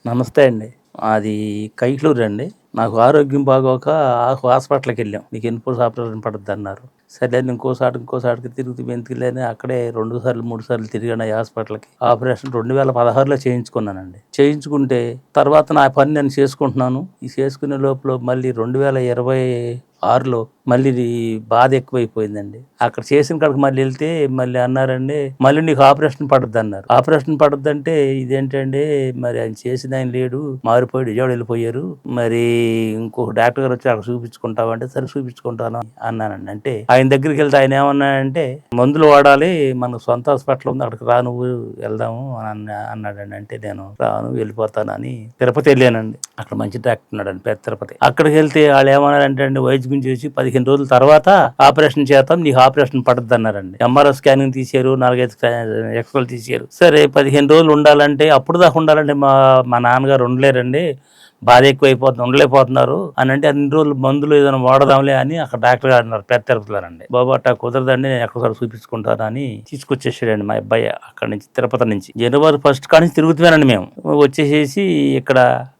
నమస్తే అండి. అది కైట్లూరు అండి. నాకు ఆరోగ్యం బాగోక హాస్పిటల్‌కి వెళ్ళాం. నీకు ఎన్నిపోస్ ఆపరేషన్ పడుద్దన్నారు. సర్లే అని ఇంకోసాటికి తిరుగుతూ ఎందుకులే అక్కడే 2 సార్లు, 3 సార్లు తిరిగాను ఆ హాస్పిటల్‌కి. ఆపరేషన్ 2016లో చేయించుకున్నానండి. చేయించుకుంటే తర్వాత నా పని నేను చేసుకుంటున్నాను. ఈ చేసుకునే లోపల మళ్ళీ 2026లో మళ్ళీ ఇది బాధ ఎక్కువైపోయిందండి. అక్కడ చేసిన కాడికి మళ్ళీ వెళ్తే మళ్ళీ అన్నారండి, మళ్ళీ నీకు ఆపరేషన్ పడుద్దన్నారు. ఆపరేషన్ పడుద్దంటే ఇదేంటండి, మరి ఆయన చేసిన ఆయన లేడు, మారిపోయాడు, విజయవాడ వెళ్ళిపోయారు. మరి ఇంకొక డాక్టర్ గారు వచ్చి అక్కడ చూపించుకుంటావంటే సరే చూపించుకుంటాను అన్నానండి. అంటే ఆయన దగ్గరికి వెళ్తే ఆయన ఏమన్నాడంటే మందులు వాడాలి, మనకు సొంత హాస్పిటల్ ఉంది, అక్కడికి రా నువ్వు వెళ్దాము అని అన్నాడండి. అంటే నేను రాను వెళ్ళిపోతాను అని తిరుపతి వెళ్ళానండి. అక్కడ మంచి డాక్టర్ ఉన్నాడండి, పెద్ద తిరుపతి. అక్కడికి వెళ్తే వాళ్ళు ఏమన్నారంటే అండి, వైద్యం చేసి 15 రోజుల తర్వాత ఆపరేషన్ చేస్తాం, నీకు ఆపరేషన్ పడుద్ది అన్నారండి. ఎంఆర్ఐ స్కానింగ్ తీశారు, 4-5 ఎక్స్రేలు తీశారు. సరే 15 రోజులు ఉండాలంటే, అప్పుడు దాకా ఉండాలంటే మా నాన్నగారు ఉండలేరండి, బాధ ఎక్కువైపోతుంది, ఉండలేకపోతున్నారు అని అంటే అన్ని రోజులు మందులు ఏదైనా వాడదాంలే అని అక్కడ డాక్టర్ గారు అన్నారు, పెద్ద తిరుపతిలోనండి. బాబు అట్టా కుదరదండి, నేను ఎక్కడిసారి చూపించుకుంటాను అని తీసుకొచ్చేసాడండి మా అబ్బాయి అక్కడ నుంచి, తిరుపతి నుంచి. జనవరి 1 కాడి నుంచి తిరుగుతున్నానండి మేము. వచ్చేసేసి ఇక్కడ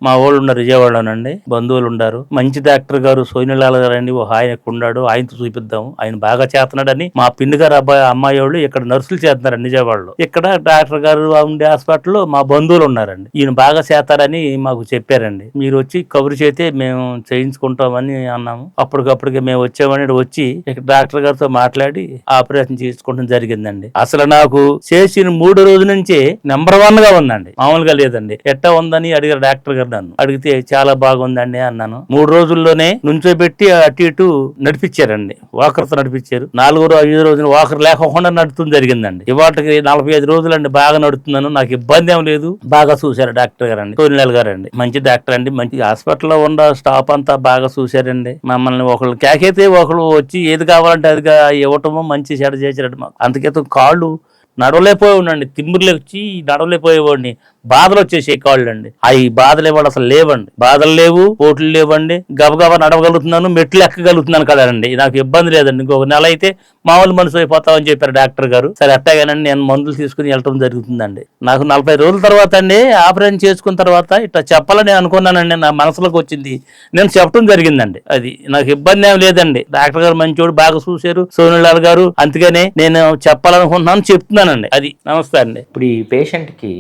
మా వాళ్ళు ఉన్నారు విజయవాడలోనండి, బంధువులు ఉన్నారు. మంచి డాక్టర్ గారు సోనిలాల్ గారు అండి, ఆయన ఉన్నాడు, ఆయనతో చూపిద్దాం, ఆయన బాగా చేస్తున్నాడని మా పిన్ని గారు అమ్మాయి వాళ్ళు ఇక్కడ నర్సులు చేస్తున్నారండి నిజామాబాద్లో. ఇక్కడ డాక్టర్ గారు ఉండే హాస్పిటల్లో మా బంధువులు ఉన్నారండి, ఈయన బాగా చేస్తారని మాకు చెప్పారండి. మీరు వచ్చి కబురు చేస్తే మేము చేయించుకుంటామని అన్నాము. అప్పటికప్పటికే మేము వచ్చామని వచ్చి ఇక్కడ డాక్టర్ గారితో మాట్లాడి ఆపరేషన్ చేసుకోవడం జరిగిందండి. అసలు నాకు చేసిన 3 రోజుల నుంచే నెంబర్ 1 గా ఉందండి, మామూలుగా లేదండి. ఎట్టా ఉందని అడిగారు డాక్టర్ గారు నన్ను. అడిగితే చాలా బాగుందండి అన్నాను. 3 రోజుల్లోనే నుంచోబెట్టి అటు ఇటు నడిపించారండి, వాకర్తో నడిపించారు. 4వ-5వ రోజున వాకర్ లేకుండా నడుతుంది జరిగిందండి. ఇవాళకి 45 రోజులండి బాగా నడుతున్నాను, నాకు ఇబ్బంది ఏం లేదు. బాగా చూశారు డాక్టర్ గారు అండి, సోనిలాల్ గారు అండి, మంచి డాక్టర్ అండి. మంచి హాస్పిటల్లో ఉన్న స్టాఫ్ అంతా బాగా చూశారండి. మమ్మల్ని ఒకళ్ళు కేకైతే ఒకళ్ళు వచ్చి ఏది కావాలంటే అది ఇవ్వటము, మంచి చెడ చేశారండి మాకు. అందుకే కాళ్ళు నడవలేకపోయాడండి, తిమ్మురులు వచ్చి నడవలేకపోయేవాడిని, బాధలు వచ్చేసాయి కాళ్ళు అండి. అవి బాధలు ఇవాళ అసలు లేవండి, బాధలు లేవు, పోట్లు లేవండి. గబగబా నడవగలుగుతున్నాను, మెట్లు ఎక్కగలుగుతున్నాను కదండి, నాకు ఇబ్బంది లేదండి. ఇంకొక నెల అయితే మామూలు మనసు అయిపోతామని చెప్పారు డాక్టర్ గారు. సరే అట్టాగానండి నేను మందులు తీసుకుని వెళ్ళటం జరుగుతుందండి. నాకు 40 రోజుల తర్వాత అండి ఆపరేషన్ చేసుకున్న తర్వాత ఇట్లా చెప్పాలని అనుకున్నానండి, నా మనసులోకి వచ్చింది, నేను చెప్పడం జరిగిందండి. అది నాకు ఇబ్బంది ఏం లేదండి. డాక్టర్ గారు మంచోడు, బాగా చూశారు సోనిలాల్ గారు, అందుకనే నేను చెప్పాలనుకుంటున్నాను, చెప్తున్నానండి. అది. నమస్తే అండి. ఇప్పుడు ఈ పేషెంట్కి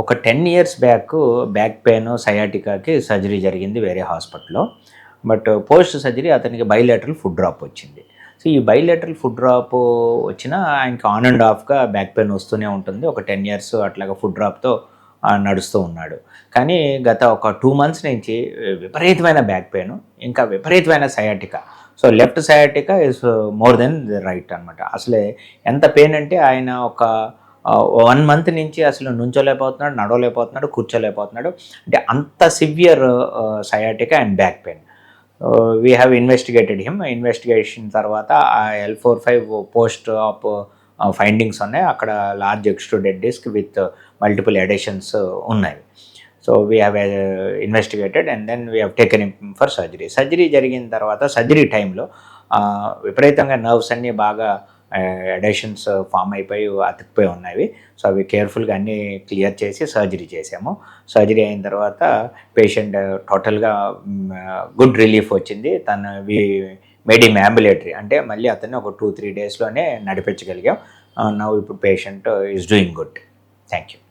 ఒక 10 years బ్యాక్ బ్యాక్ పెయిన్, సయాటికాకి సర్జరీ జరిగింది వేరే హాస్పిటల్లో. బట్ పోస్ట్ సర్జరీ అతనికి బైలేటరల్ ఫుట్ డ్రాప్ వచ్చింది. సో ఈ బైలేటరల్ ఫుట్ డ్రాప్ వచ్చినా ఆయనకి ఆన్ అండ్ ఆఫ్గా బ్యాక్ పెయిన్ వస్తూనే ఉంటుంది. ఒక 10 years అట్లాగా ఫుట్ డ్రాప్తో నడుస్తూ ఉన్నాడు. కానీ గత ఒక 2 months నుంచి విపరీతమైన బ్యాక్ పెయిన్, ఇంకా విపరీతమైన sciatica. So left sciatica is more than the right అనమాట. అసలే ఎంత పెయిన్ అంటే ఆయన ఒక 1 month నుంచి అసలు నుంచోలేకపోతున్నాడు, నడవలేకపోతున్నాడు, కూర్చోలేకపోతున్నాడు. అంటే అంత severe sciatica and back pain. We have investigated him. Investigation తర్వాత ఆ L4-5 పోస్ట్ ఆప్ ఫైండింగ్స్ ఉన్నాయి. అక్కడ large extruded disc with multiple adhesions ఉన్నాయి. So we have investigated and then we have taken him for surgery. Surgery జరిగిన తర్వాత surgery టైంలో విపరీతంగా nerves అన్నీ బాగా ఎడిషన్స్ ఫామ్ అయిపోయి అతుక్కుపోయి ఉన్నవి. సో అవి కేర్ఫుల్గా అన్నీ క్లియర్ చేసి సర్జరీ చేసాము. సర్జరీ అయిన తర్వాత పేషెంట్ టోటల్గా గుడ్ రిలీఫ్ వచ్చింది. వి మేడ్ హిమ్ అంబులేటరీ, అంటే మళ్ళీ అతన్ని ఒక 2-3 daysలోనే నడిపించగలిగాం. నౌ ఇప్పుడు patient is doing good. Thank you.